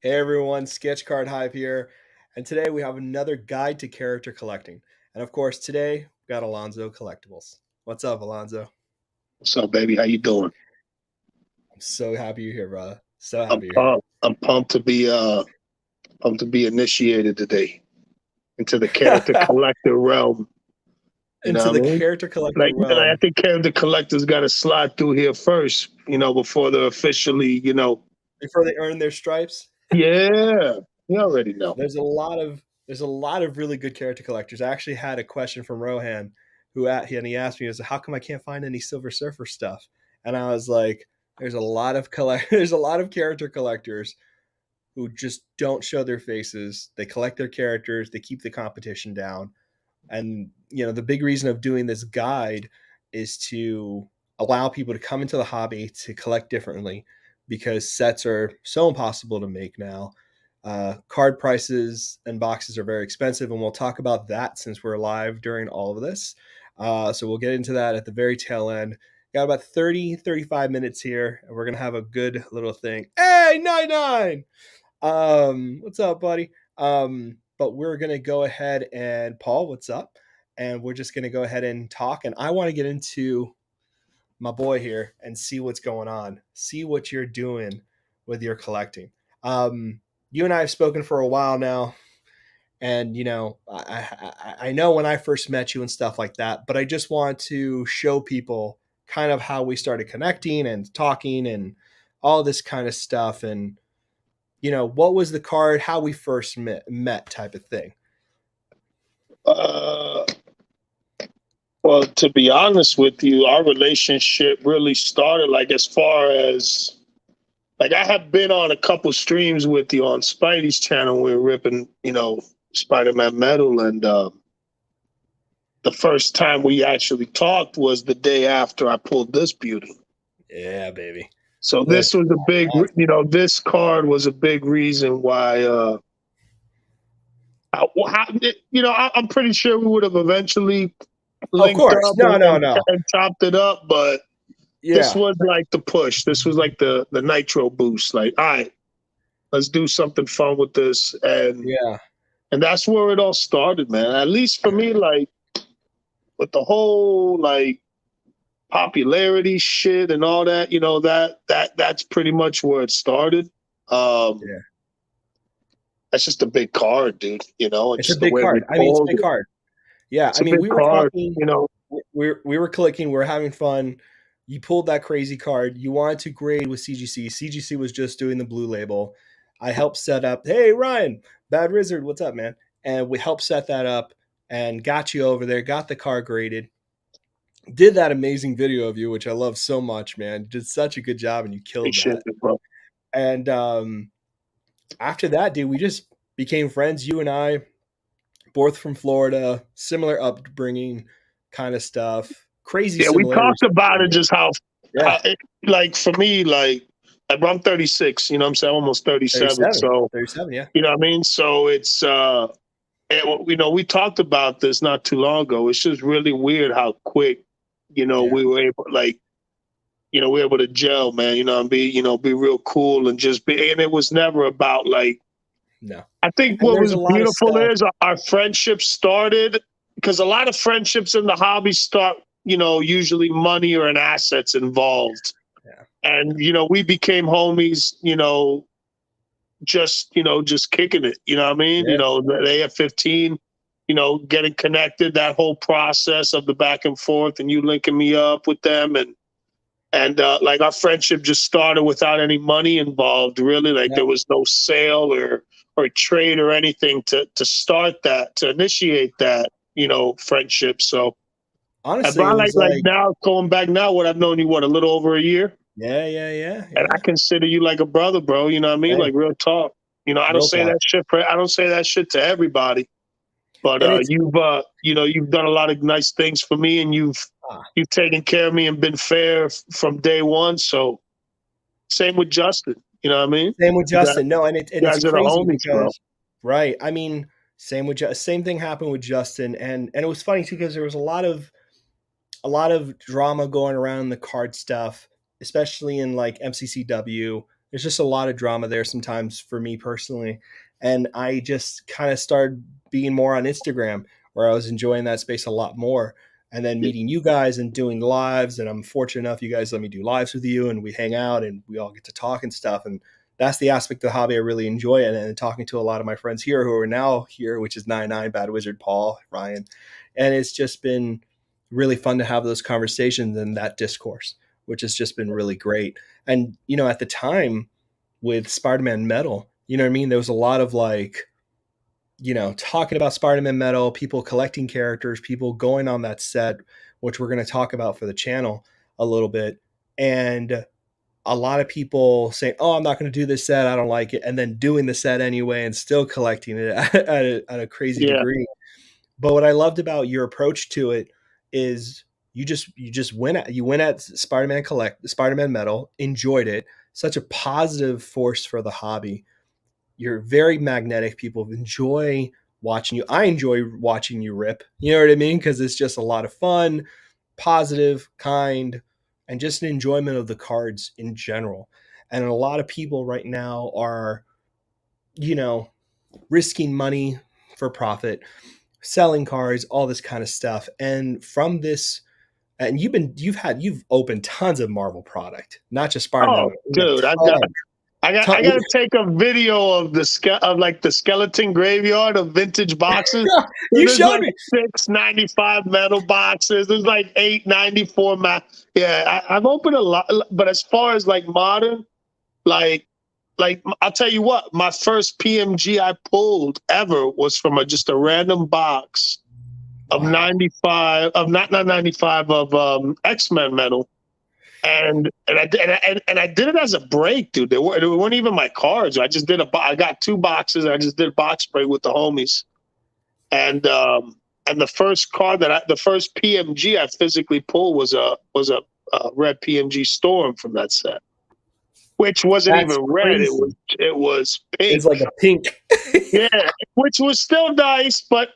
Hey everyone, Sketch Card Hype here, and today we have another guide to character collecting. And of course, today we've got Alonso Collectibles. What's up, Alonso? What's up, baby? How you doing? I'm so happy you're here, brother. So I'm happy you're here. pumped. I'm pumped to be initiated today into the character collector realm. You know Into what I the mean? character collector Like I realm. think character collectors got to slide through here first. Before they're officially. Before they earn their stripes, Yeah, you already know. there's a lot of really good character collectors. I actually had a question from Rohan, and he asked me, he was like, "How come I can't find any Silver Surfer stuff?" And I was like, there's a lot of character collectors who just don't show their faces. They collect their characters, they keep the competition down. And the big reason of doing this guide is to allow people to come into the hobby to collect differently because sets are so impossible to make now. Card prices and boxes are very expensive, and we'll talk about that since we're live during all of this. So we'll get into that at the very tail end. Got about 35 minutes here, and we're going to have a good little thing. Hey, 99! What's up, buddy? But we're gonna go ahead and Paul, what's up? And we're just gonna go ahead and talk. And I want to get into my boy here and see what's going on, see what you're doing with your collecting. You and I have spoken for a while now, and I know when I first met you and stuff like that. But I just want to show people kind of how we started connecting and talking and all this kind of stuff and what was the card, how we first met type of thing. Uh, well, to be honest with you, our relationship really started like as far as like I have been on a couple streams with you on Spidey's channel. We are ripping, Spider-Man metal, and the first time we actually talked was the day after I pulled this beauty. Yeah, baby. So Look, this was a big, this card was a big reason why. I'm pretty sure we would have eventually of linked course. up No, and, no, no. and chopped it up, but this Yeah. was like the push. This was like the nitro boost. Like, all right, let's do something fun with this, Yeah. and that's where it all started, man. At least for me, like with the whole like popularity shit and all that, that's pretty much where it started. Um, Yeah. that's just a big card, dude. And It's a just the big way we card. I mean, it's a pulled big it. card. Yeah. It's I a mean, big we were card, talking, we were clicking, we were having fun. You pulled that crazy card. You wanted to grade with CGC. CGC was just doing the blue label. I helped set up, hey, Ryan, Bad Wizard, what's up, man? And we helped set that up and got you over there, got the car graded, did that amazing video of you, which I love so much, man. Did such a good job, and you killed Appreciate that. it, bro. And after that, dude, we just became friends. You and I, both from Florida, similar upbringing, kind of stuff. Crazy Yeah, we similarities. talked about it, just Yeah, like for me, like I'm 36, you know what I'm saying? I'm almost 37. 37, So, 37. Yeah, you know what I mean? So it's, we talked about this not too long ago. It's just really weird how quick, yeah. we were able, like, we were able to gel, man, and be real cool and just be, and it was never about like, No, I think and what there's was a lot of beautiful stuff. is our friendship started because a lot of friendships in the hobby start, usually money or an assets involved. Yeah, And, we became homies, just kicking it. You know what I mean? yeah. They at 15, getting connected, that whole process of the back and forth and you linking me up with them. And like our friendship just started without any money involved, really. Like No, there was no sale or trade or anything to start that, to initiate that, friendship. So honestly, it about was like like, now, going back now, what I've known you, what, a little over a year? yeah, yeah, yeah, And I yeah. consider you like a brother, bro. You know what I mean? Same, Like real talk. I don't real say talk. that shit I don't say that shit to everybody. But And it's you've done a lot of nice things for me, and ah, you've taken care of me and been fair from day one. So same with Justin. You know what I mean? same with You guys, Justin. No, and you it's guys are the crazy homies, bro. because right. I mean, same thing happened with Justin, and it was funny too because there was a lot of drama going around the card stuff, especially in like MCCW. There's just a lot of drama there sometimes for me personally. And I just kind of started being more on Instagram, where I was enjoying that space a lot more. And then meeting you guys and doing lives. And I'm fortunate enough you guys let me do lives with you, and we hang out and we all get to talk and stuff. And that's the aspect of the hobby I really enjoy. And talking to a lot of my friends here who are now here, which is 99, Bad Wizard, Paul, Ryan. And it's just been really fun to have those conversations and that discourse, which has just been really great. And, at the time with Spider-Man Metal, you know what I mean? There was a lot of like, talking about Spider-Man Metal, people collecting characters, people going on that set, which we're going to talk about for the channel a little bit. And a lot of people saying, "Oh, I'm not going to do this set. I don't like it." And then doing the set anyway and still collecting it at a crazy Yeah. degree. But what I loved about your approach to it is you just went at Spider-Man Metal, enjoyed it, such a positive force for the hobby. You're very magnetic. People enjoy watching you. I enjoy watching you rip. You know what I mean? Because it's just a lot of fun, positive, kind, and just an enjoyment of the cards in general. And a lot of people right now are, you know, risking money for profit, selling cards, all this kind of stuff. And from this, and you've opened tons of Marvel product, not just Spider-Man. Oh, dude, I Ton, got to take a video of the skeleton graveyard of vintage boxes. you There's showed like me. 695 metal boxes. There's like 894 Yeah, I've opened a lot, but as far as like modern, like I'll tell you what, my first PMG I pulled ever was from just a random box of Wow. 95 of not 95 of X-Men metal. And I did it as a break, dude. They weren't even my cards. I got two boxes. And I just did a box break with the homies. And the first the first PMG I physically pulled was a red PMG Storm from that set, which wasn't That's even red. crazy. It was pink. It's like a pink. Yeah, which was still nice, but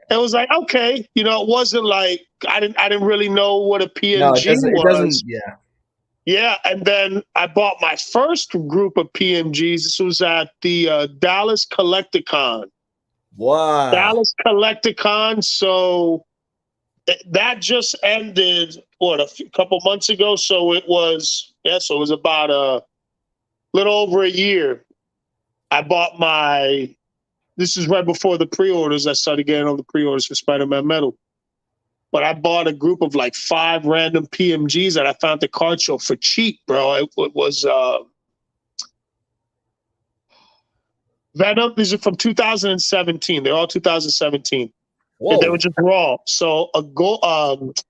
it was like, okay, it wasn't like I didn't really know what a No, it PMG doesn't. It doesn't. was. Yeah. Yeah, and then I bought my first group of PMGs. This was at the Dallas Collecticon. Wow. Dallas Collecticon. So that just ended couple months ago. So it was So it was about a little over a year. I bought my. This is right before the pre-orders. I started getting all the pre-orders for Spider-Man Metal. But I bought a group of like 5 random PMGs that I found at the card show for cheap, bro. It was Venom. These are from 2017. They're all 2017. And they were Whoa. just raw. So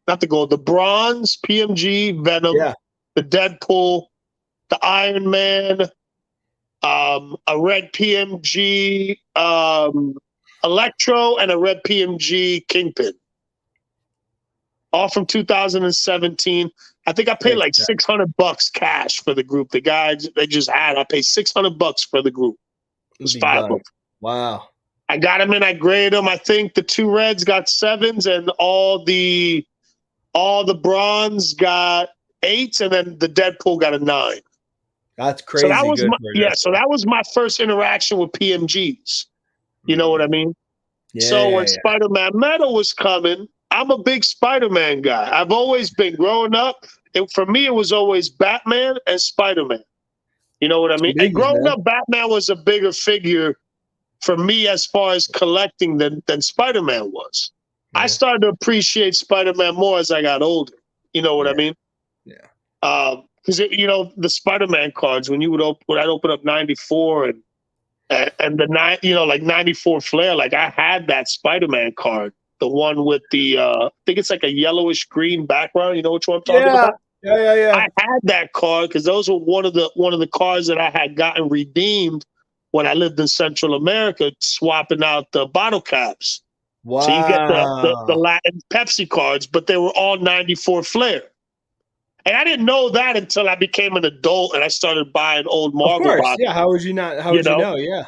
not the gold, the bronze PMG Venom, Yeah. the Deadpool, the Iron Man, a red PMG Electro, and a red PMG Kingpin. All from 2017. I think I paid like $600 cash for the group. The guys they just had, I paid $600 for the group. It was 5 of them. Wow. I got them in. I graded them. I think the 2 reds got 7s, and all the bronze got 8s, and then the Deadpool got a 9. That's So that crazy was good. so that was my first interaction with PMGs. You know what I mean? Yeah. So when Spider-Man Metal was coming, I'm a big Spider-Man guy. I've always been growing up. For me, it was always Batman and Spider-Man. You know what I mean? And Biggies, growing man. up, Batman was a bigger figure for me as far as collecting than Spider-Man was. Yeah. I started to appreciate Spider-Man more as I got older. You know what I mean? Yeah. Because the Spider-Man cards, when I'd open up 94 and like 94 Flair, like I had that Spider-Man card, the one with the I think it's like a yellowish green background. You know which one I'm talking about? Yeah. I had that card because those were one of the cards that I had gotten redeemed when I lived in Central America, swapping out the bottle caps. Wow. So you get the Latin Pepsi cards, but they were all 94 Flair. And I didn't know that until I became an adult and I started buying old Marvel Of course. boxes. Yeah. How would you not? How would you know? Yeah.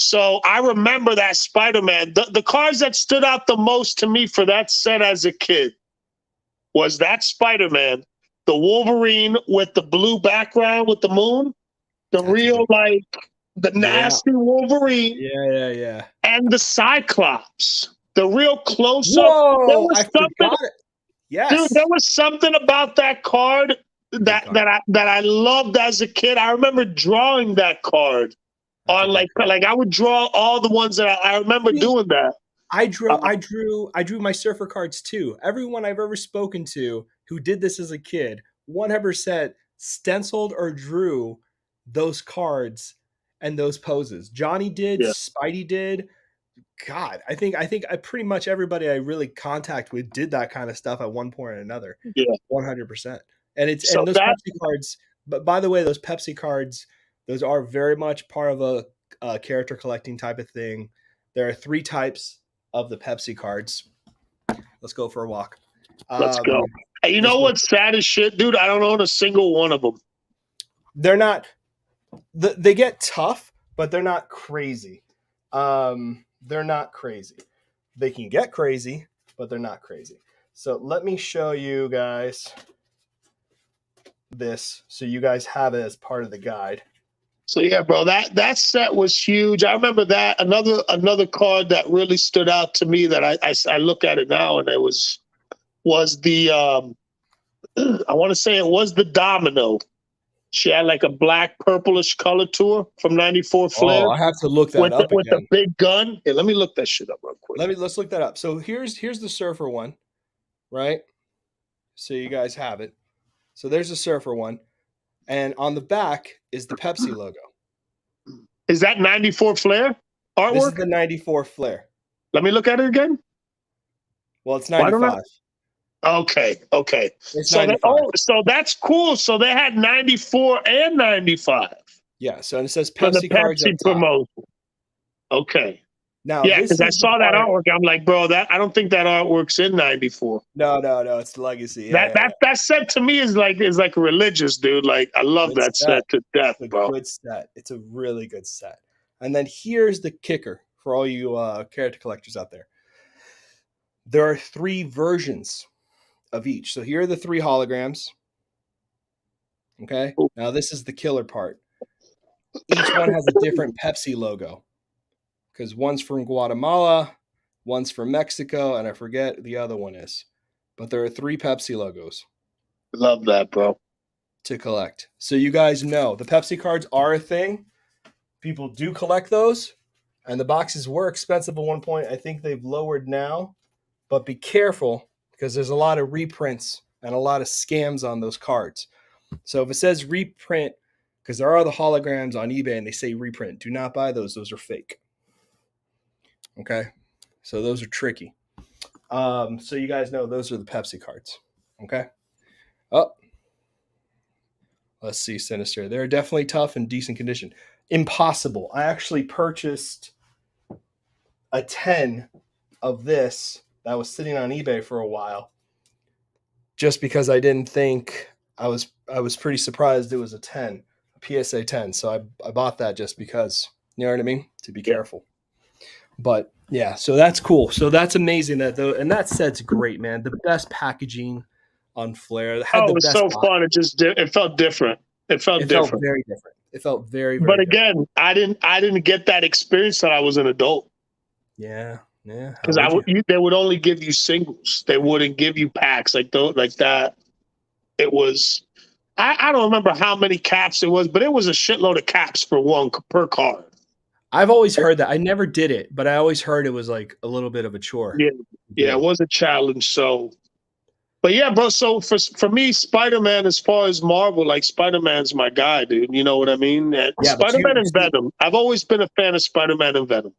So I remember that Spider-Man. The cards that stood out the most to me for that set as a kid was that Spider-Man, the Wolverine with the blue background with the moon, the That's a real, good. like the Yeah, nasty Wolverine, yeah. and the Cyclops, the real close up. There Whoa, was I something, forgot it. dude. There Yes, was something about that card a good card. that I loved as a kid. I remember drawing that card That's a on good card. like I would draw all the ones that I remember See, doing that. Uh, I drew my surfer cards too. Everyone I've ever spoken to who did this as a kid, 100% stenciled or drew those cards and those poses. Johnny did, yeah, Spidey did. God, I pretty much everybody I really contact with did that kind of stuff at one point or another. yeah. 100%. And it's So and those that Pepsi cards, but by the way, those Pepsi cards, those are very much part of a character collecting type of thing. There are three types of the Pepsi cards. Let's go for a walk. let's Um, go. And you let's know go. what's sad as shit, dude? I don't own a single one of them. They're not. They get tough, but they're not crazy. They're not crazy. They can get crazy, but they're not crazy. So let me show you guys this, so you guys have it as part of the guide. So yeah, bro, that set was huge. I remember that. Another card that really stood out to me that I look at it now, and it was the I want to say it was the Domino. She had like a black purplish color to her from '94 Flair Oh, I have to look that up with the again. big gun. Here, let me look that shit up real quick. Let's look that up. So here's the surfer one, right? So you guys have it. So there's the surfer one, and on the back is the Pepsi logo. Is that '94 Flair This is artwork? the 94 Flair. Let me look at it again. Well, it's Why don't I? 95. Okay. It's So 95. so that's cool. So they had '94 and '95 Yeah, so it says for the Pepsi cards up Pepsi top. promotion. Okay. Now, Yeah, this because I is the saw that part. artwork. I'm like, bro, that I don't think that artwork's in '94. No, it's the legacy. Yeah. That set to me is like a religious, dude. Like I love Good that set. set to death, It's a bro. good set. It's a really good set. And then here's the kicker for all you character collectors out there. There are three versions of each. So here are the three holograms. Okay. Now this is the killer part. Each one has a different Pepsi logo, because one's from Guatemala, one's from Mexico, and I forget the other one is. But there are three Pepsi logos Love that, bro. to collect. So you guys know the Pepsi cards are a thing. People do collect those, and the boxes were expensive at one point. I think they've lowered now, but be careful because there's a lot of reprints and a lot of scams on those cards. So if it says reprint, because there are the holograms on eBay and they say reprint, do not buy those. Those are fake. Okay, so those are tricky. So you guys know those are the Pepsi cards. Okay. Oh, let's see, Sinister. They're definitely tough and decent condition. Impossible. I actually purchased a 10 of this that was sitting on eBay for a while, just because I didn't think I was pretty surprised it was a 10, a PSA 10. So I bought that just because, you know what I mean? To be Yeah. careful. But yeah, so that's cool. So that's amazing and that set's great, man. The best packaging on Flair. Had Oh, the it was best so box. fun. It felt different. It felt It felt different. very different. It felt very, But very different. again, I didn't get that experience till I was an adult. Yeah. How Because would you? they would only give you singles. They wouldn't give you packs like that. It was I don't remember how many caps it was, but it was a shitload of caps for one per card. I've always heard that. I never did it, but I always heard it was like a little bit of a chore. Yeah, it was a challenge. So, but yeah, bro. So for me, Spider-Man, as far as Marvel, like Spider-Man's my guy, dude. You know what I mean? Yeah, but you Spider-Man and see, Venom. I've always been a fan of Spider-Man and Venom.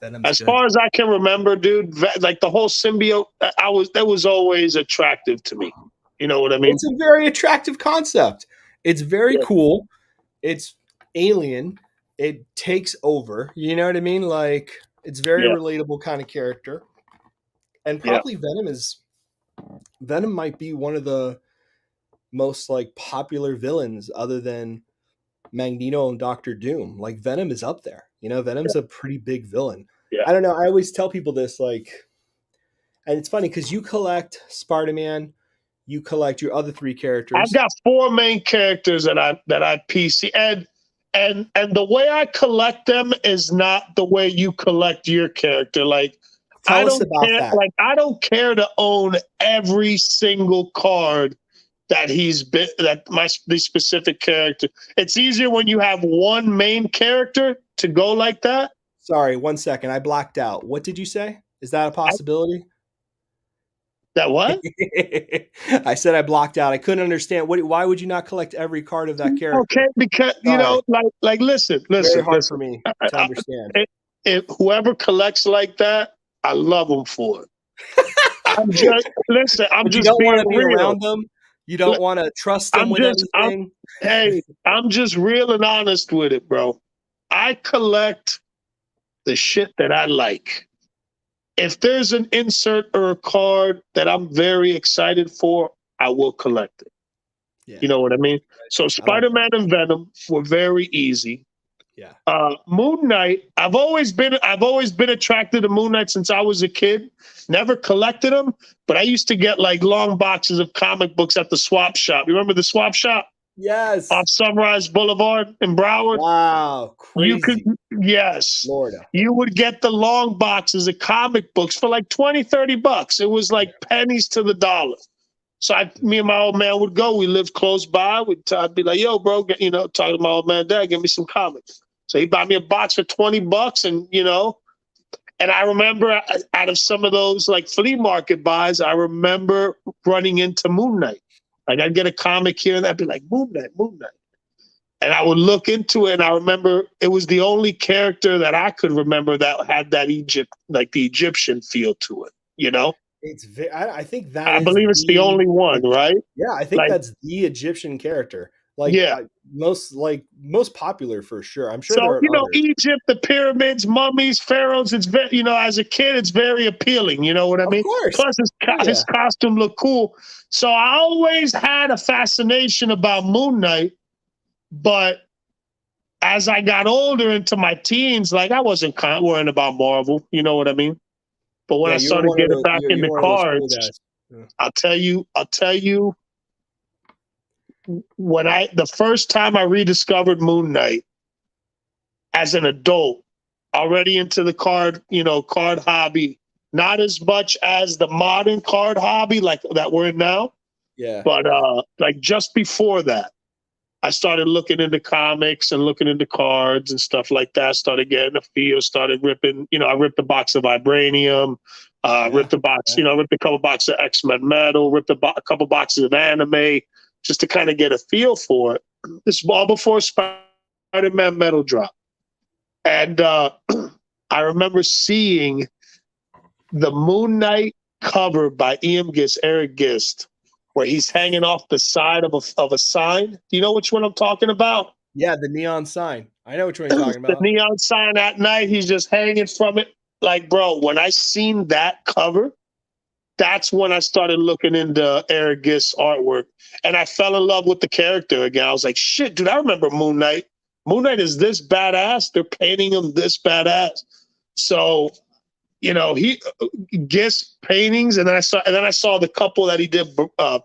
Venom's As good. far as I can remember, dude, like the whole symbiote, that was always attractive to me. You know what I mean? It's a very attractive concept. It's very Yeah, cool. It's alien. It takes over. You know what I mean? Like it's very yeah, relatable kind of character. And yeah. probably Venom might be one of the most like popular villains other than Magneto and Doctor Doom. Like Venom is up there. You know, Venom's a pretty big villain. Yeah. I don't know. I always tell people this, like, and it's funny because you collect Spider-Man, you collect your other three I've characters. got four main characters that I PC, And the way I collect them is not the way you collect your character. Like Tell us about that. I don't care to own every single card that this specific character. It's easier when you have one main character to go like that. Sorry, 1 second. I blacked out. What did you say? Is that a possibility? That what? I said I blocked out. I couldn't understand. Why would you not collect every card of that character? Okay, because Sorry. listen. Very hard for me to understand. If whoever collects like that, I love them for it. I'm just you don't being want to be real. around them. You don't want to trust them with anything. I'm just real and honest with it, bro. I collect the shit that I like. If there's an insert or a card that I'm very excited for, I will collect it. Yeah. You know what I mean? So Spider-Man and Venom were very easy. Yeah. Moon Knight, I've always been attracted to Moon Knight since I was a kid. Never collected them, but I used to get like long boxes of comic books at the swap shop. You remember the swap shop? Yes. Off Sunrise Boulevard in Broward. Wow, crazy. Florida. You would get the long boxes of comic books for like $20-$30. It was like pennies to the dollar. So me and my old man would go. We lived close by. I'd be like, "Yo, bro, talking to my old man, Dad, give me some comics." So he bought me a box for $20, and I remember out of some of those like flea market buys, I remember running into Moon Knight. Like I'd get a comic here and I'd be like, Moon Knight. And I would look into it, and I remember it was the only character that I could remember that had that the Egyptian feel to it, I think that I believe it's the only one, right? Yeah, I think that's the Egyptian character. Most popular for sure. I'm sure. So Egypt, the pyramids, mummies, pharaohs. It's very, as a kid, it's very appealing. You know what I mean? Of course. Plus, his costume looked cool. So I always had a fascination about Moon Knight, but as I got older into my teens, like I wasn't worrying about Marvel. You know what I mean? But when I started getting back into cards, I'll tell you. When the first time I rediscovered Moon Knight as an adult, already into the card hobby, not as much as the modern card hobby like that we're in now. Yeah. But like just before that, I started looking into comics and looking into cards and stuff like that. Started getting a feel, started ripping, I ripped a box of Vibranium, ripped a couple boxes of X-Men Metal, ripped a couple boxes of anime, just to kind of get a feel for it. This is all before Spider-Man Metal drop. And I remember seeing the Moon Knight cover by Eric Gist, where he's hanging off the side of a sign. Do you know which one I'm talking about? Yeah, the neon sign. I know which one you're talking about. The neon sign at night, he's just hanging from it. Like, bro, when I seen that cover, that's when I started looking into Eric Gist's artwork. And I fell in love with the character again. I was like, shit, dude, I remember Moon Knight. Moon Knight is this badass. They're painting him this badass. So, he Gist paintings, and then I saw the couple that he did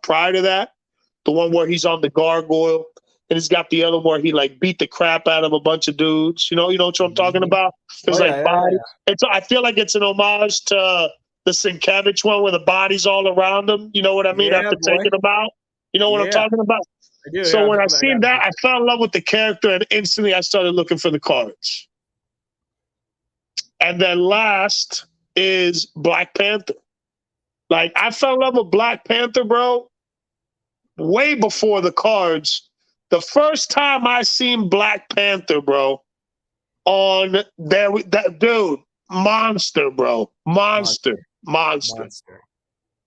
prior to that. The one where he's on the gargoyle, and he's got the other where he like beat the crap out of a bunch of dudes. You know what I'm talking about? There's bodies. I feel like it's an homage to the Sienkiewicz one where the body's all around him. You know what I mean? After taking them out. You know what I'm talking about? I do, so when I seen that, I fell in love with the character, and instantly I started looking for the cards. And then last is Black Panther. Like, I fell in love with Black Panther, bro, way before the cards. The first time I seen Black Panther, bro, on there, dude, monster, bro. Monster.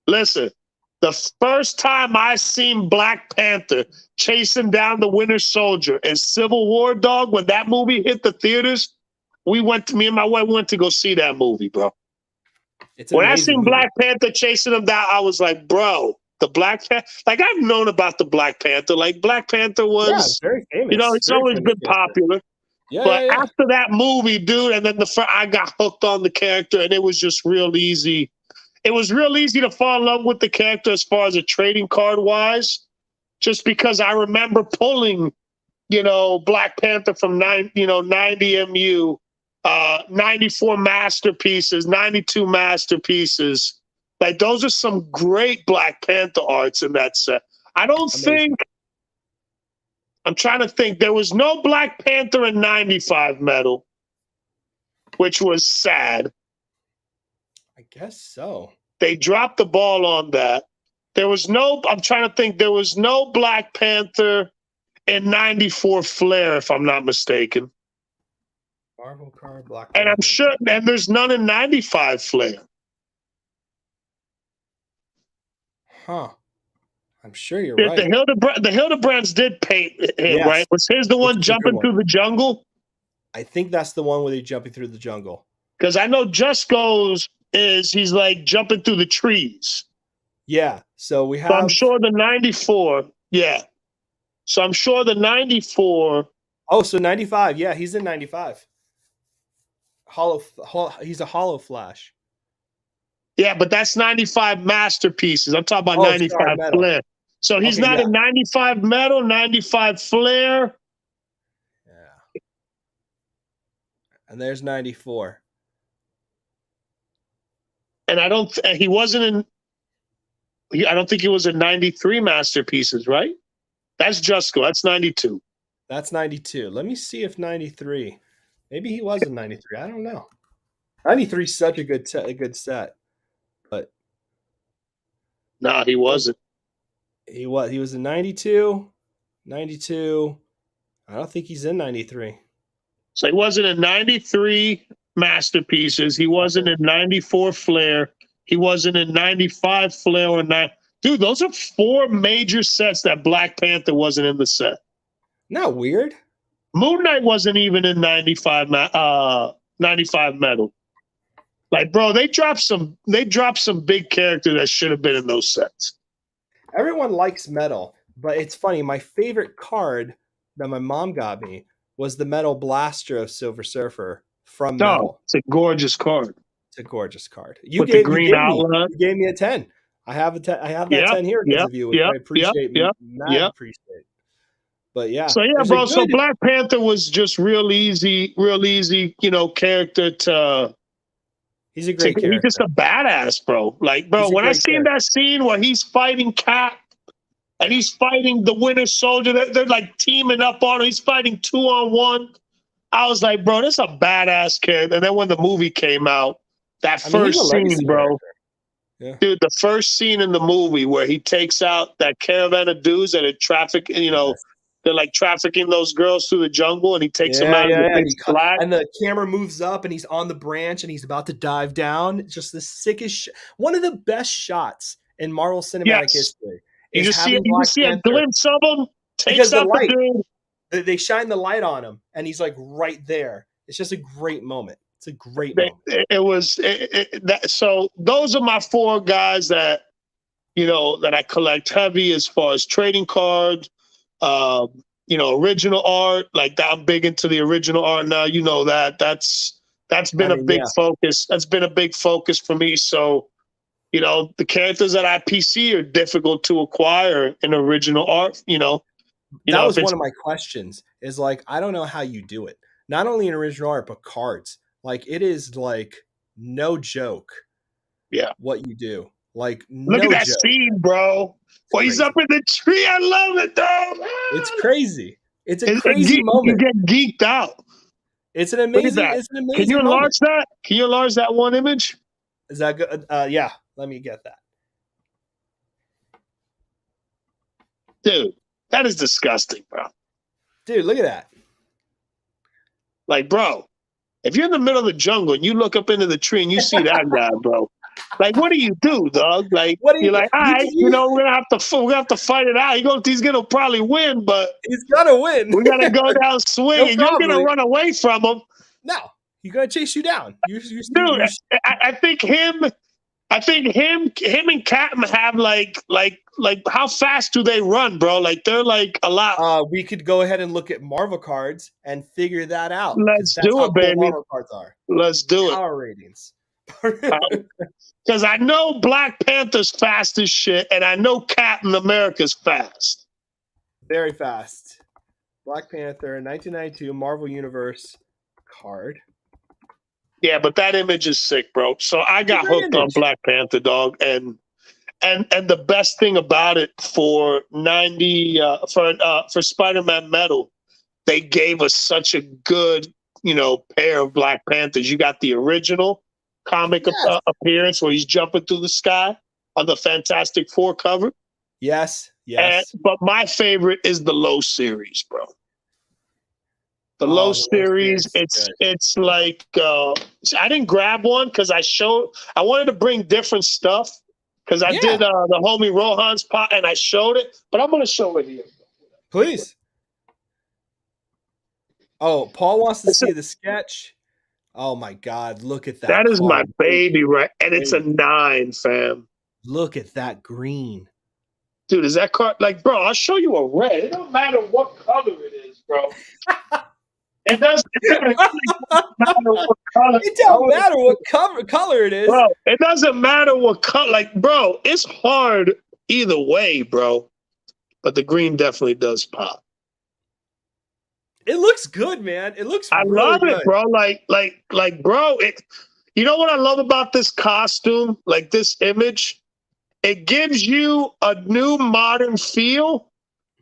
Listen, the first time I seen Black Panther chasing down the Winter Soldier in Civil War, dog, when that movie hit the theaters, me and my wife went to go see that movie, bro. When I seen Black Panther chasing him down, I was like, bro, the Black Panther. Like, I've known about the Black Panther. Like, Black Panther was, very famous. It's always been popular. But after that movie, dude, and then I got hooked on the character, and it was just real easy. It was real easy to fall in love with the character as far as a trading card wise, just because I remember pulling Black Panther from 90 MU, 94 masterpieces, 92 masterpieces. Like those are some great Black Panther arts in that set. I don't Amazing. think I'm trying to think. There was no Black Panther in 95 metal, which was sad. I guess so. They dropped the ball on that. I'm trying to think. There was no Black Panther in 94 Flair, if I'm not mistaken. Marvel card, Black And Panther. I'm sure, and there's none in 95 Flair. Huh. I'm sure you're The, right. the Hildebrands did paint him, Yes. right? Was his the Which one is a good jumping one. through the jungle? I think that's the one where they're jumping through the jungle. Because I know Just Goes he's like jumping through the trees. Yeah. So we So I'm have. sure the 94, yeah. So I'm sure the 94. Oh, so 95. Yeah, he's in 95. He's a hollow flash. Yeah, but that's 95 masterpieces. I'm talking about 95 metal. Flair. So he's Okay, not yeah. in 95 metal, 95 Flair. Yeah. And there's 94. And I don't think he was in 93 masterpieces, right? That's Jusko. That's 92. That's 92. Let me see if 93. Maybe he was in 93. I don't know. 93 is such a good set. But nah, he wasn't. He was in 92. 92. I don't think he's in 93. So he wasn't in 93 masterpieces. He wasn't in 94 Flair. He wasn't in 95 Flair or 9. Dude, those are 4 major sets that Black Panther wasn't in the set. Not weird. Moon Knight wasn't even in 95 metal. Like, bro, they dropped some big characters that should have been in those sets. Everyone likes metal, but it's funny. My favorite card that my mom got me was the Metal Blaster of Silver Surfer from Metal. It's a gorgeous card. It's a gorgeous card. With the green outline. You gave me a 10. I have that 10 here because of you, which I appreciate. Appreciate. But yeah. So yeah, bro. So Black Panther was just real easy, character to. He's a great character. He's just a badass, bro. Like, bro, when I seen that scene where he's fighting Cap and he's fighting the Winter Soldier, they're like teaming up on him. He's fighting 2-on-1. I was like, bro, this is a badass character. And then when the movie came out, first scene, bro. Yeah. Dude, the first scene in the movie where he takes out that caravan of dudes that are trafficking, they're like trafficking those girls through the jungle, and he takes them out. And the camera moves up, and he's on the branch, and he's about to dive down. It's just the sickest, one of the best shots in Marvel Cinematic history. You just see a glimpse of him. Takes out the dude. They shine the light on him, and he's like right there. It's just a great moment. It's a great moment. So those are my 4 guys that that I collect heavy as far as trading cards. Original art, like that. I'm big into the original art now. That's been a big focus. That's been a big focus for me. So, the characters at IPC are difficult to acquire in original art. That was one of my questions. Is like, I don't know how you do it. Not only in original art, but cards. Like, it is like no joke. Yeah, what you do. Like, look at that scene, bro. Well, he's up in the tree. I love it, though. It's crazy. It's a crazy moment. You get geeked out. It's an amazing. It's an amazing. Can you enlarge that? Can you enlarge that one image? Is that good? Yeah. Let me get that. Dude, that is disgusting, bro. Dude, look at that. Like, bro, if you're in the middle of the jungle and you look up into the tree and you see that guy, bro. Like, what do you do, dog? Like, you're like, all right, we're gonna have to fight it out. He's gonna probably win, but he's gonna win. We gotta go down swing, and you're gonna run away from him. No, he's gonna chase you down. Dude, I think him and Captain have like how fast do they run, bro? Like they're like a lot. We could go ahead and look at Marvel cards and figure that out. Let's do it, baby. Marvel cards are. Let's do it. Power ratings. Because I know Black Panther's fast as shit, and I know Captain America's fast. Very fast. Black Panther, 1992 Marvel Universe card. Yeah, but that image is sick, bro. So I It's a got great hooked on image. Black Panther, dog, and the best thing about it for 90 for Spider-Man Metal, they gave us such a good, pair of Black Panthers. You got the original comic Yes. appearance where he's jumping through the sky on the Fantastic Four cover. Yes. And Yes. but my favorite is the Low series, bro. The Low Oh, the Low series, series is it's good. it's like I didn't grab one because I wanted to bring different stuff because I Yeah, did the homie Rohan's pot and I showed it, but I'm gonna show it here. please. Oh, Paul wants to This is, see the sketch. Oh my God, look at that that is my card. baby, right? And it's a Wait, 9, fam. look at that green. Dude, is that card like, bro? I'll show you a red. It don't matter what color it is, bro. It doesn't, it really doesn't matter what color. It don't matter what color it is. Bro, it doesn't matter what color. Like, bro, it's hard either way, bro. But the green definitely does pop. It looks good, man. It looks I really love it, good. bro. Bro. It. You know what I love about this costume? Like this image, it gives you a new modern feel,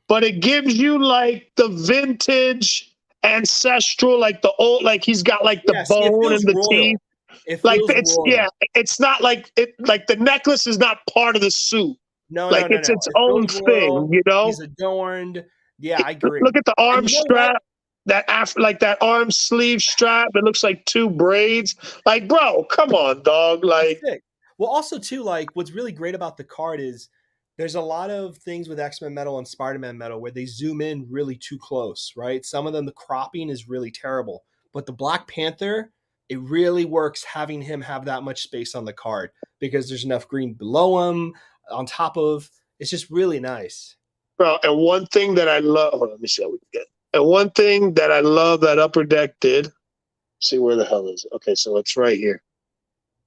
but it gives you like the vintage, ancestral, like the old. Like he's got like the Yes, it bone feels and the teeth. royal. It Like feels it's yeah, royal. it's not like it. Like the necklace is not part of the suit. No, Like no, no, it's no. its It own feels thing, royal. you know. He's adorned. Yeah, I agree. Look at the And arm you know what? strap, like that arm sleeve strap. It looks like two braids. Like, bro, come on, dog. It's Like, sick. Well, also too, like what's really great about the card is there's a lot of things with X-Men Metal and Spider-Man Metal where they zoom in really too close, right? Some of them the cropping is really terrible, but the Black Panther, it really works having him have that much space on the card because there's enough green below him, on top of. It's just really nice. bro. And one thing that I love. Hold on, let me see how we get. And one thing that I love that Upper Deck did. See where the hell is it? Okay, so it's right here.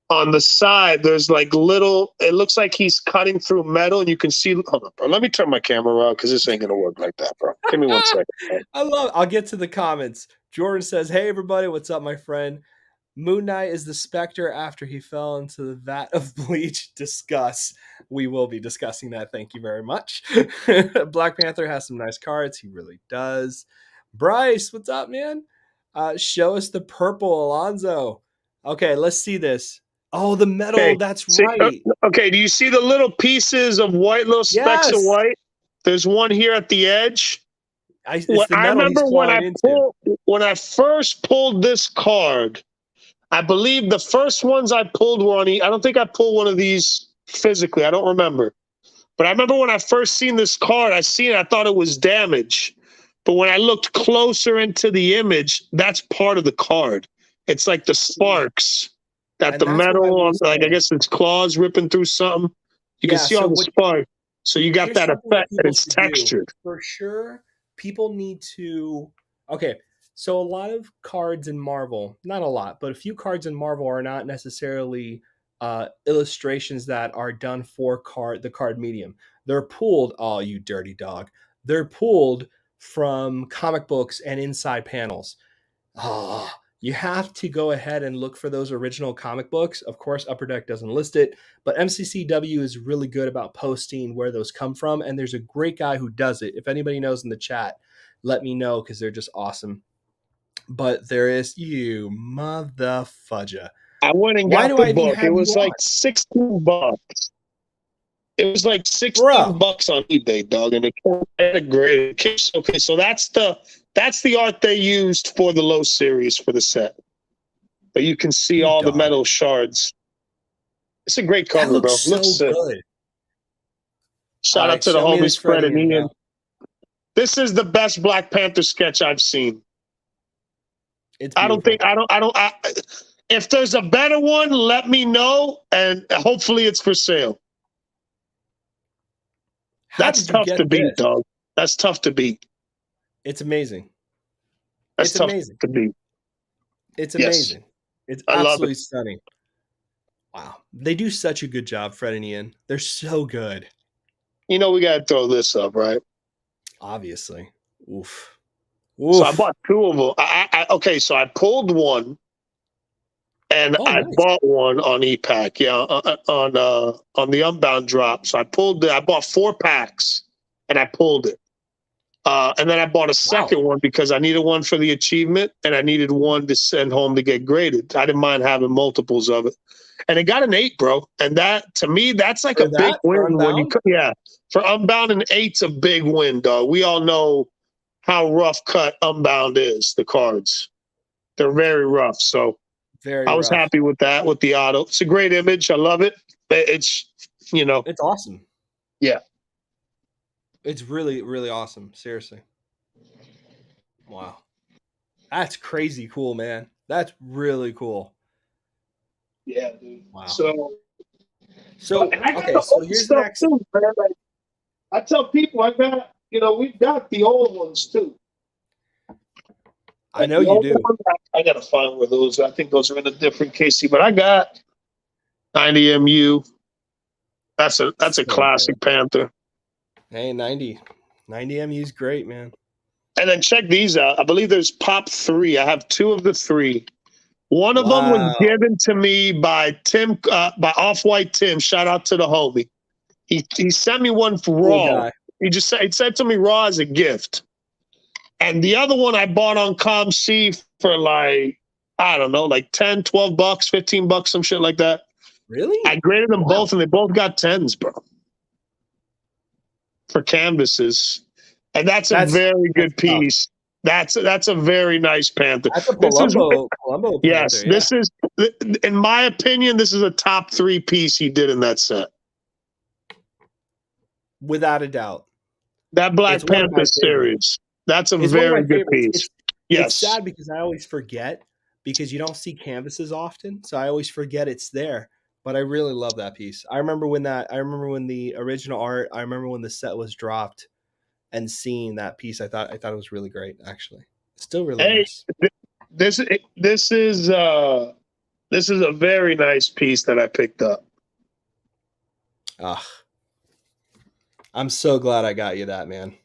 On the side, there's like little. It looks like he's cutting through metal, and you can see. Hold on, bro. Let me turn my camera around because this ain't gonna work like that, bro. Give me 1 second. Bro. I'll get to the comments. Jordan says, "Hey everybody, what's up, my friend? Moon Knight is the Spectre after he fell into the vat of bleach. Discuss. We will be discussing that. Thank you very much." Black Panther has some nice cards. He really does. Bryce, what's up, man? Show us the purple Alonso. Okay, let's see this. Oh, the metal. Okay. That's See, right. okay. Do you see the little pieces of white, little specks of Yes. white? There's one here at the edge. It's the I metal he's remember clawing into. when I first pulled this card. I believe the first ones I pulled were on. I don't think I pulled one of these physically. I don't remember. But I remember when I first seen this card, I thought it was damage. But when I looked closer into the image, that's part of the card. It's like the sparks that And the that's what I metal will on, like I say. guess it's claws ripping through something. You can Yeah, see so all the what sparks. So you got here's that something that effect and people it's should do textured. for sure. People need to. Okay, so a lot of cards in Marvel, not a lot, but a few cards in Marvel are not necessarily illustrations that are done for the card medium. They're pulled. Oh, you dirty dog! They're pulled from comic books and inside panels. Oh, you have to go ahead and look for those original comic books. Of course, Upper Deck doesn't list it, but MCCW is really good about posting where those come from. And there's a great guy who does it. If anybody knows in the chat, let me know because they're just awesome. But there is you, mother fudger. I went and Why got do the I even book. It have you was like on? 16 bucks. It was like 16 Bro, bucks on eBay, dog, and it came at great. Okay, so that's the art they used for the Low series for the set. But you can see you all the dog. metal shards. It's a great That cover, looks bro. Looks so sick. good. All Shout out right, to the show me this homies Fred Freddie and in, Ian. bro. This is the best Black Panther sketch I've seen. It's I don't think beautiful. I don't. If there's a better one, let me know, and hopefully it's for sale. How That's did you tough get to beat, this? dog. That's tough to beat. It's amazing. That's It's tough amazing. to beat. It's Yes, amazing. It's I love it. absolutely stunning. Wow. They do such a good job, Fred and Ian. They're so good. We got to throw this up, right? Obviously. Oof. So I Oof. bought two of them. Okay, so I pulled one and Oh, I nice. bought one on EPAC, yeah, on the Unbound drop. So I bought 4 packs and I pulled it. And then I bought a Wow. second one because I needed one for the achievement and I needed one to send home to get graded. I didn't mind having multiples of it. And it got an 8, bro. And that, to me, that's like a For big that, win for when Unbound? yeah. For Unbound, an 8's a big win, dog. We all know how rough cut Unbound is, the cards. They're very rough. So Very I was rough. happy with that, with the auto. It's a great image. I love it. It's, It's awesome. yeah. It's really, really awesome. Seriously. Wow. That's crazy cool, man. That's really cool. Yeah, dude. Wow. So, So, and I got okay, the so old here's the stuff next. too, man. Like, I tell people we've got the old ones too. I Like know the you old do. ones, I gotta find where those. I think those are in a different casing, but I got 90 MU. That's a So good. classic Panther. Hey, 90 MU is great, man. And then check these out. I believe there's pop 3. I have 2 of the 3. One of them was Wow. given to me by Tim, by Off White Tim. Shout out to the homie. He sent me one for Cool raw. guy. It said to me raw as a gift. And the other one I bought on ComC for like, I don't know, like 10, 12 bucks, 15 bucks, some shit like that. I Really? graded them Wow. both and they both got 10s, bro, for canvases. And that's a very That's good tough. piece. That's a very nice Panther. That's a This is Palumbo yes, Panther, yeah. in my opinion, this is a top 3 piece he did in that set. Without a doubt. That It's Black one of Panther my favorites. series. That's a It's one of my very good favorites. piece. It's Yes. sad because I always forget because you don't see canvases often, so I always forget it's there. But I really love that piece. I remember when the original art, I remember when the set was dropped and seeing that piece, I thought it was really great actually. Still really Hey, nice. this this is this is a very nice piece that I picked up. Ah, I'm so glad I got you that, man.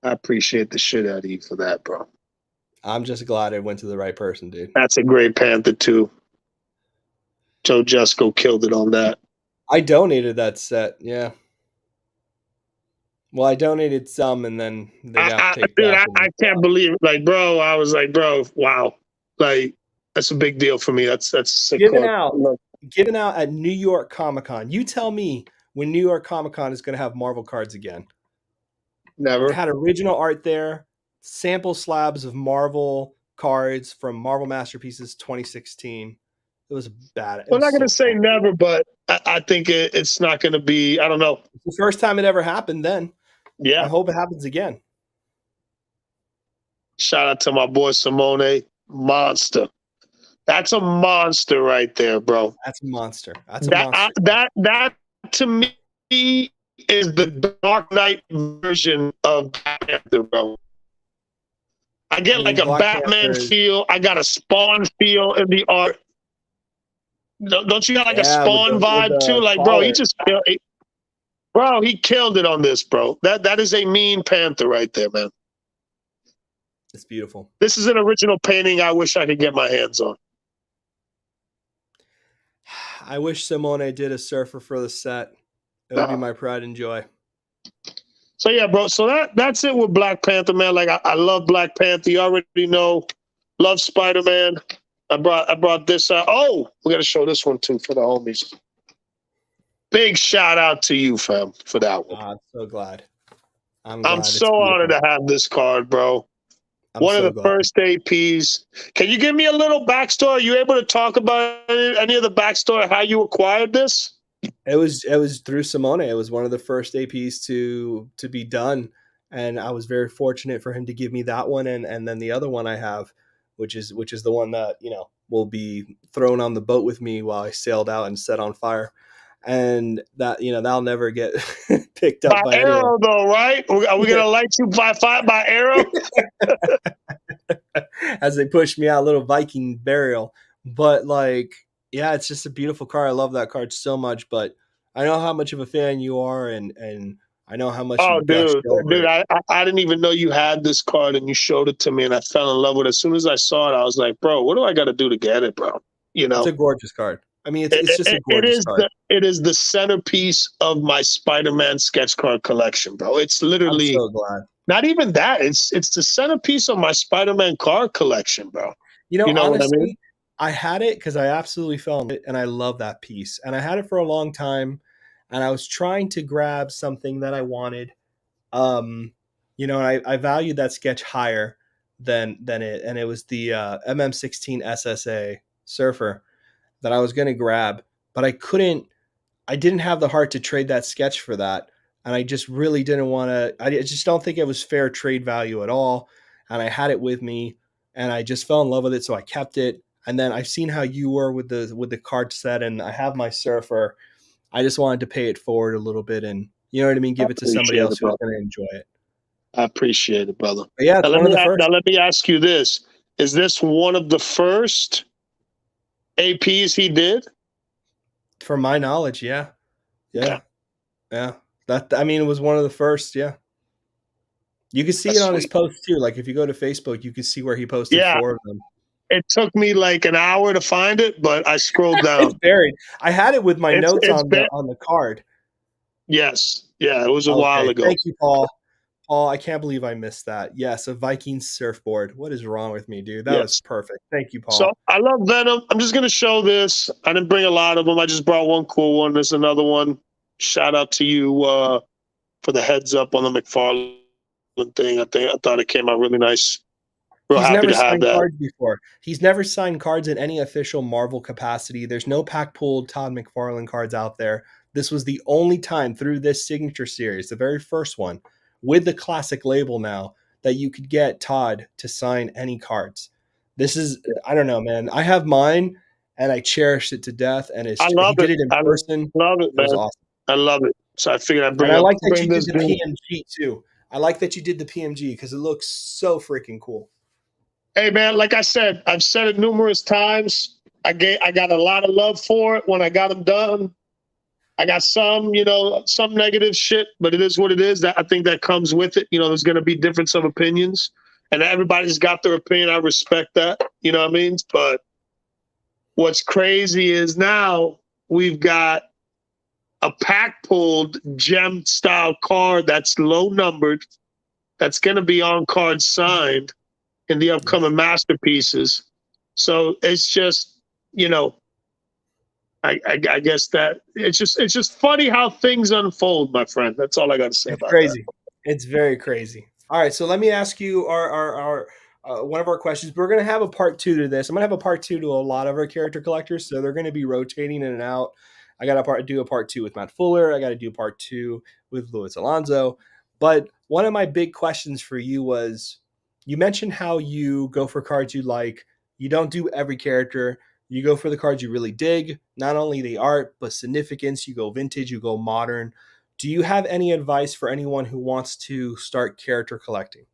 I appreciate the shit out of you for that, bro. I'm just glad I went to the right person, dude. That's a great Panther too. Joe Jusko killed it on that. I donated that set, yeah. Well, I donated some and then they got picked Dude, up I and can't believe it. Like, bro, I was like, bro, wow. Like, that's a big deal for me. That's a sick given card. out given out at New York Comic Con. You tell me when New York Comic Con is going to have Marvel cards again. They Never. had original art there, sample slabs of Marvel cards from Marvel Masterpieces 2016. It was bad. It I'm was not gonna so say fun. never, but I think it's not gonna be. I don't know. It's the first time it ever happened then. I Yeah. hope it happens again. Shout out to my boy Simone, monster. That's a monster right there, bro. That's a monster. That's a monster. That to me is the Dark Knight version of Panther, bro. I I get like mean, a Black Batman Panther is, feel. I got a Spawn feel in the art. Don't you got like a yeah, with Spawn the vibe too? Like, bro, collar. he killed it on this, bro. That is a mean Panther right there, man. It's beautiful. This is an original painting I wish I could get my hands on. I wish Simone did a surfer for the set. It would be my pride and joy. So yeah, bro. So that's it with Black Panther, man. Like I love Black Panther. You already know. Love Spider-Man. I brought this out. Oh, we gotta show this one too for the homies. Big shout out to you, fam, for that one. I'm so glad. I'm I'm glad. It's so honored beautiful. to have this card, bro. I'm One of so the glad. first APs. Can you give me a little backstory? Are you able to talk about any of the backstory, how you acquired this? It was through Simone. It was one of the first APs to be done, and I was very fortunate for him to give me that one, and then the other one I have, which is the one that will be thrown on the boat with me while I sailed out and set on fire, and that that'll never get picked up By by anyone. arrow, though, right? Are we gonna light you by fire by arrow? As they push me out, little Viking burial. But like, yeah, it's just a beautiful card. I love that card so much. But I know how much of a fan you are, and I know how much Oh, you've gushed over dude, it. I didn't even know you had this card, and you showed it to me, and I fell in love with it. As soon as I saw it, I was like, bro, what do I got to do to get it, bro? You It's know, a gorgeous card. I mean, it's just a gorgeous card. it is the centerpiece of my Spider-Man sketch card collection, bro. It's I'm literally so glad. not even that. It's the centerpiece of my Spider-Man card collection, bro. You know, You know what I mean? honestly, I had it because I absolutely fell in it, and I love that piece. And I had it for a long time, and I was trying to grab something that I wanted. Um, you know, I valued that sketch higher than it, and it was the MM16 SSA Surfer that I was going to grab, but I couldn't. I didn't have the heart to trade that sketch for that, and I just really didn't want to. I just don't think it was fair trade value at all. And I had it with me, and I just fell in love with it, so I kept it. And then I've seen how you were with the card set, and I have my Surfer. I just wanted to pay it forward a little bit, and you know what I mean, I give it to somebody appreciate else it, who's bro. going to enjoy it. I appreciate it, brother. But yeah, it's one of the Now first, let me ask you this: is this one of the first APs he did? from my knowledge. Yeah, Okay, yeah, yeah. That I mean, it was one of the first. Yeah, you can see it that's on his sweet. post too. Like if you go to Facebook, you can see where he posted Yeah, 4 of them. it took me like an hour to find it, but I scrolled It's down. buried. I had it with my notes It's been on the card. yes, yeah, it was a while Okay, ago. thank you, Paul. Paul, I can't believe I missed that. Yes, a Viking surfboard. What is wrong with me, dude? That was Yes. perfect. Thank you, So Paul. I love Venom. I'm just gonna show this. I didn't bring a lot of them. I just brought one cool one. There's another one. Shout out to you for the heads up on the McFarlane thing. I thought it came out really nice. Real He's happy never to have signed that. cards before. He's never signed cards in any official Marvel capacity. There's no pack pulled Todd McFarlane cards out there. This was the only time through this signature series, the very first one, with the classic label now, that you could get Todd to sign any cards. This is, I don't know, man. I have mine and I cherish it to death. And I he love did it. it in I person. love it, It was man. awesome. I love it. So I figured I'd And I like that bring you this did the dude. PMG too. I like that you did the PMG because it looks so freaking cool. Hey man, like I said, I've said it numerous times. I got a lot of love for it when I got them done. I got some, some negative shit, but it is what it is. That I think that comes with it. There's going to be difference of opinions, and everybody's got their opinion. I respect that. You know what I mean? But what's crazy is now we've got a pack pulled gem style card that's low numbered, that's going to be on card signed in the upcoming masterpieces. So it's just, you know, I guess that it's just funny how things unfold, my friend. That's all I got to say It's about that. crazy. It's very crazy. All right, so let me ask you our one of our questions. We're gonna have a part two to this. I'm gonna have a part two to a lot of our character collectors, so they're gonna be rotating in and out. I got to do a part two with Matt Fuller. I got to do part two with Luis Alonso. But one of my big questions for you was, you mentioned how you go for cards you like. You don't do every character. You go for the cards you really dig, not only the art, but significance. You go vintage, you go modern. Do you have any advice for anyone who wants to start character collecting?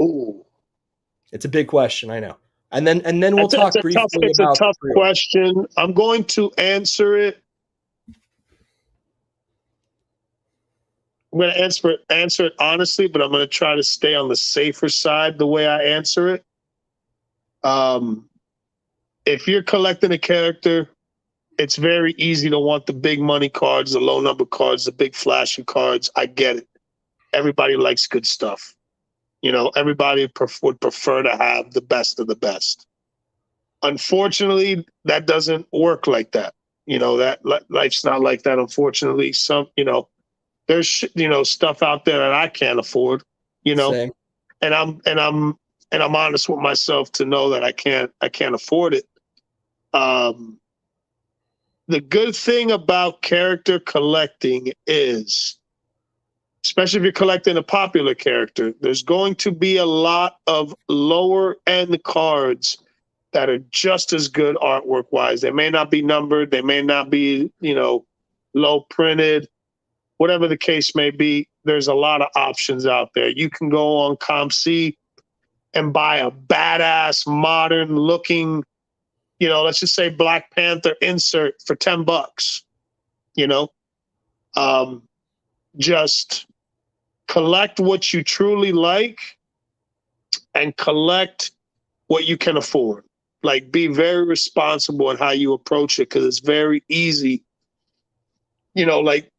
Ooh, It's a big question, I know. And then we'll it's talk briefly it's a about the tough pre-order. question. I'm going to answer it. I'm going to answer it honestly, but I'm going to try to stay on the safer side the way I answer it. Um, if you're collecting a character, it's very easy to want the big money cards, the low number cards, the big flashy cards. I get it. Everybody likes good stuff. Everybody would prefer to have the best of the best. Unfortunately, that doesn't work like that. That life's not like that. Unfortunately, there's stuff out there that I can't afford. You know, Same. and I'm honest with myself to know that I can't afford it. Um, the good thing about character collecting is, especially if you're collecting a popular character, there's going to be a lot of lower end cards that are just as good artwork wise. They may not be numbered, they may not be, low printed, whatever the case may be. There's a lot of options out there. You can go on ComC and buy a badass, modern looking, let's just say Black Panther insert for $10, you know? Um, just collect what you truly like and collect what you can afford. Like, be very responsible in how you approach it, because it's very easy. You know, like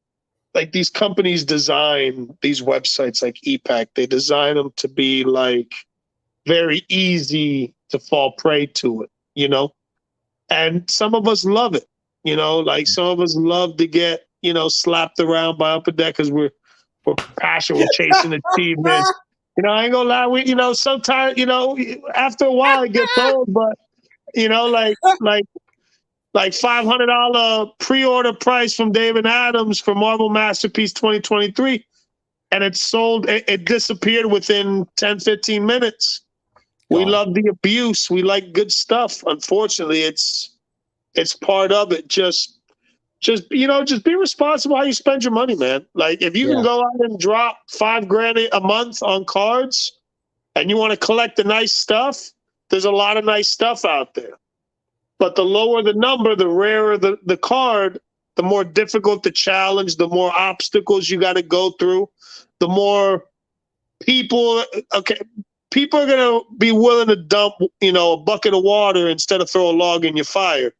these companies design these websites like EPAC. They design them to be like very easy to fall prey to it. You know, and some of us love it. You know, like some of us love to get slapped around by upper deckers. We're passionate. We're chasing achievements. I ain't gonna lie. Sometimes after a while it gets old, but like $500 pre-order price from David Adams for Marvel Masterpiece 2023, and it sold. It disappeared within 10-15 minutes. We Gone. love the abuse. We like good stuff. Unfortunately, it's part of it. Just be responsible how you spend your money, man. Like, if you can Yeah. go out and drop $5,000 a month on cards and you want to collect the nice stuff, there's a lot of nice stuff out there. But the lower the number, the rarer the card, the more difficult the challenge, the more obstacles you got to go through, the more people, okay, people are going to be willing to dump, a bucket of water instead of throw a log in your fire.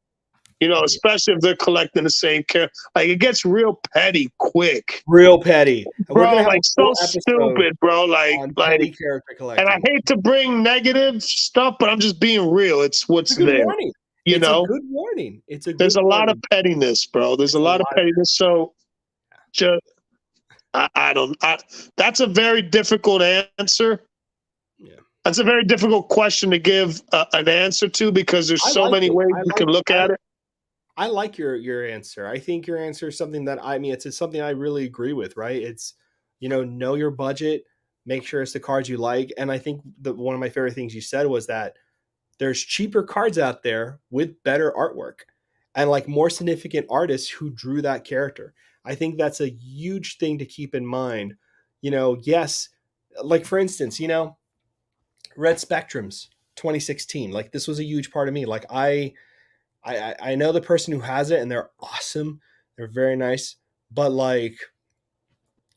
Yeah. Especially if they're collecting the same character. Like, it gets real petty quick. Real petty. And we're Bro, gonna have a like, full so episode stupid, bro. on petty character And I collecting. hate to bring negative stuff, but I'm just being real. It's It's what's a good there. warning. It's a good warning. It's a There's good a lot of warning. pettiness, bro. There's It's a a lot of lot of pettiness. So just, I don't, that's a very difficult answer. yeah. That's a very difficult question to give an answer to, because there's I so like many it. ways you can look at it. I like your answer. I think your answer is something that it's something I really agree with, right? It's know your budget, make sure it's the cards you like. And I think that one of my favorite things you said was that there's cheaper cards out there with better artwork and like more significant artists who drew that character. I think that's a huge thing to keep in mind. Yes, like for instance, Red Spectrum's 2016. Like this was a huge part of me. Like I know the person who has it and they're awesome. They're very nice. But like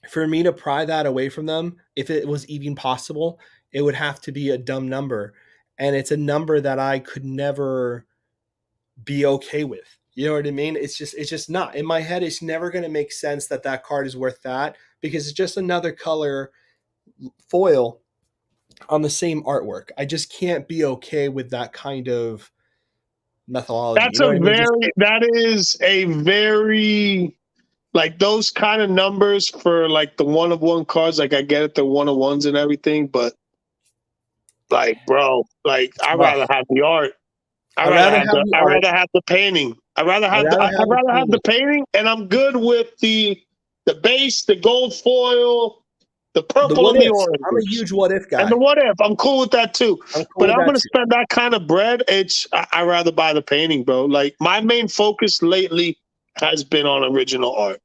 for me to pry that away from them, if it was even possible, it would have to be a dumb number. And it's a number that I could never be okay with. You know what I mean? It's just not in my head. It's never going to make sense that that card is worth that because it's just another color foil on the same artwork. I just can't be okay with that kind of methodology. You know what I mean? That is a very, like, those kind of numbers for like the one of one cards. Like, I get it, they're one of ones and everything, but like, bro, like, I'd Rough. rather have the art. I'd rather have the I'd art. rather have the painting. I'd rather I'd have the rather have the painting. painting, and I'm good with the base, the gold foil, the The purple, what and the ifs. I'm a oranges. huge what if And guy. the what if, I'm cool with that too. I'm cool But with I'm that gonna too. spend that kind of bread. I'd rather buy the painting, bro. Like, my main focus lately has been on original art.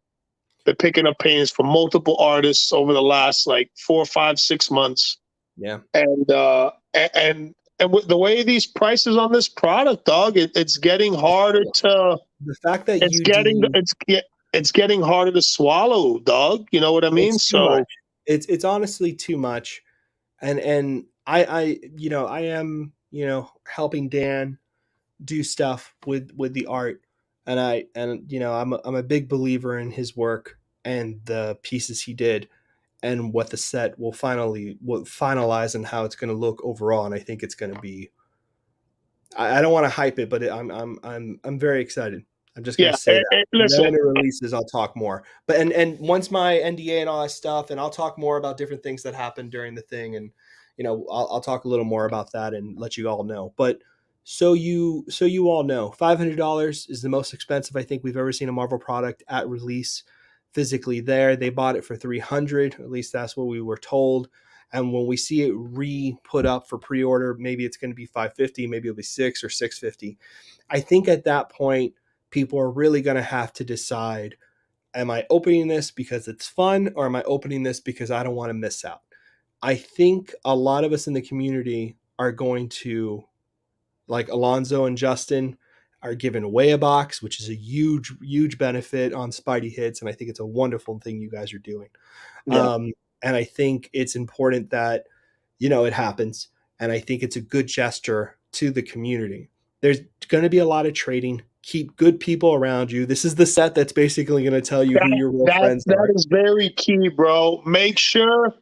Been picking up paintings from multiple artists over the last like 4, 5, 6 months. Yeah. And with the way these prices on this product, dog, it's getting harder to. The fact that It's you getting do it's getting harder to swallow, dog. You know what I mean? it's too much. So It's honestly too much. And I am, helping Dan do stuff with the art and I'm a big believer in his work and the pieces he did and what the set will finalize and how it's going to look overall. And I think it's going to be. I don't want to hype it, but I'm very excited. I'm just going yeah, to say that. And then listen, when it releases, I'll talk more. But and once my NDA and all that stuff, and I'll talk more about different things that happened during the thing, and I'll talk a little more about that and let you all know. But so you all know, $500 is the most expensive I think we've ever seen a Marvel product at release physically. There, they bought it for 300. At least that's what we were told. And when we see it re-put up for pre-order, maybe it's going to be 550, maybe it'll be 6 or 650. I think at that point, people are really going to have to decide, am I opening this because it's fun or am I opening this because I don't want to miss out? I think a lot of us in the community are going to, like Alonso and Justin, are giving away a box, which is a huge, huge benefit on Spidey Hits. And I think it's a wonderful thing you guys are doing. Yeah. Um, and I think it's important that, it happens. And I think it's a good gesture to the community. There's going to be a lot of trading. Keep good people around you. This is the set that's basically going to tell you who That your real that friends that are. is very key, bro. Make sure,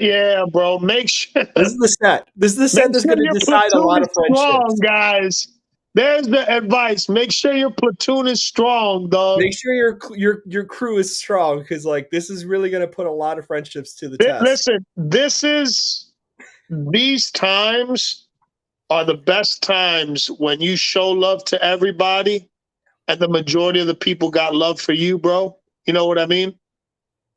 yeah, bro. Make sure, This is the set. This is the make set that's sure going to your decide a platoon lot is of strong, friendships. guys. There's the advice. Make sure your platoon is strong, dog. Make sure your crew is strong, because like this is really going to put a lot of friendships to the test. Listen, these times are the best times when you show love to everybody, and the majority of the people got love for you, bro. You know what I mean?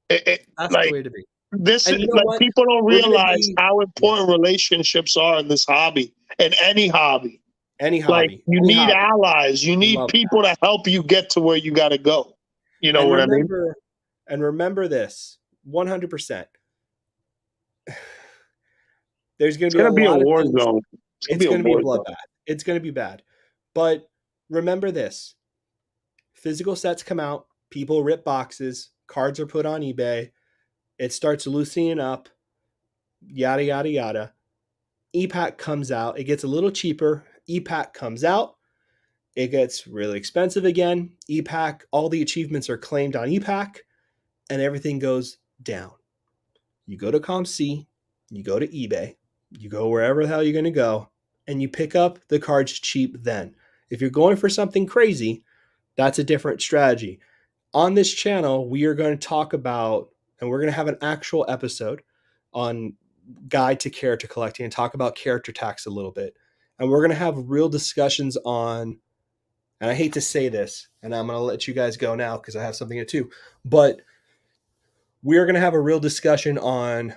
That's the Like way to be. this And is you know like what? people don't We're going to realize be, how yeah, important relationships are in this hobby, in any hobby. any Like hobby, you any need hobby. allies, you need Love people to help you get to where you got to go. You know and what I mean? remember and remember this 100%. There's going It's to be a gonna be a lot of war things. zone. It's gonna It's be a going to be a war zone. bloodbath. It's going to be bad. But remember this: physical sets come out, people rip boxes, cards are put on eBay, it starts loosening up, yada yada yada. E-Pack comes out, it gets a little cheaper. E-Pack comes out, it gets really expensive again. E-Pack, all the achievements are claimed on E-Pack, and everything goes down. You go to ComC, you go to eBay, you go wherever the hell you're going to go, and you pick up the cards cheap then. If you're going for something crazy, that's a different strategy. On this channel, we are going to talk about, and we're going to have an actual episode on guide to character collecting and talk about character tax a little bit. And we're going to have real discussions on, and I hate to say this, and I'm going to let you guys go now because I have something to do, but we're going to have a real discussion on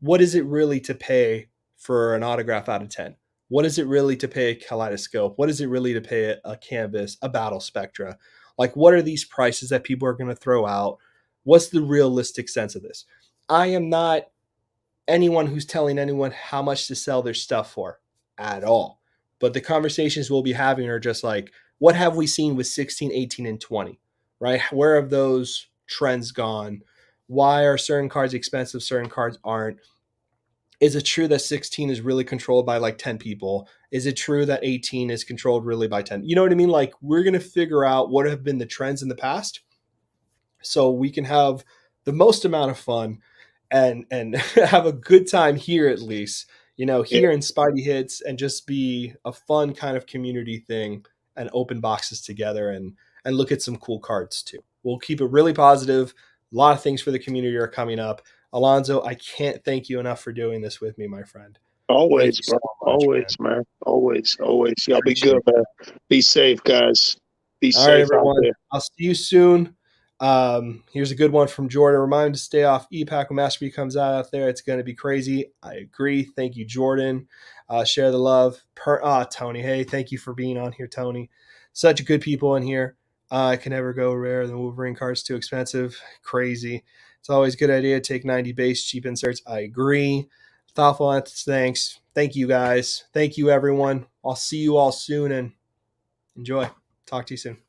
what is it really to pay for an autograph out of 10? What is it really to pay a kaleidoscope? What is it really to pay a canvas, a battle spectra? Like, what are these prices that people are going to throw out? What's the realistic sense of this? I am not anyone who's telling anyone how much to sell their stuff for at all. But the conversations we'll be having are just like, what have we seen with 16, 18, and 20, right? Where have those trends gone? Why are certain cards expensive? Certain cards aren't. Is it true that 16 is really controlled by like 10 people? Is it true that 18 is controlled really by 10? You know what I mean? Like, we're going to figure out what have been the trends in the past so we can have the most amount of fun and have a good time here, at least, Yeah. here in Spidey Hits, and just be a fun kind of community thing and open boxes together and look at some cool cards too. We'll keep it really positive. A lot of things for the community are coming up. Alonso, I can't thank you enough for doing this with me, my friend. Thank Always, you bro. so much, Always, man. man. Always, always. Y'all be Appreciate good, it. man. Be safe, guys. Be All right, safe out everyone. there. I'll see you soon. Here's a good one from Jordan. Remind him to stay off E-Pack when Master B comes out there. It's going to be crazy. I agree. Thank you, Jordan. Share the love. Tony. Hey, thank you for being on here, Tony. Such good people in here. I can never go rare. The Wolverine card's too expensive. Crazy. It's always a good idea to take 90 base cheap inserts. I agree. Thoughtful thanks. Thank you, guys. Thank you, everyone. I'll see you all soon and enjoy. Talk to you soon.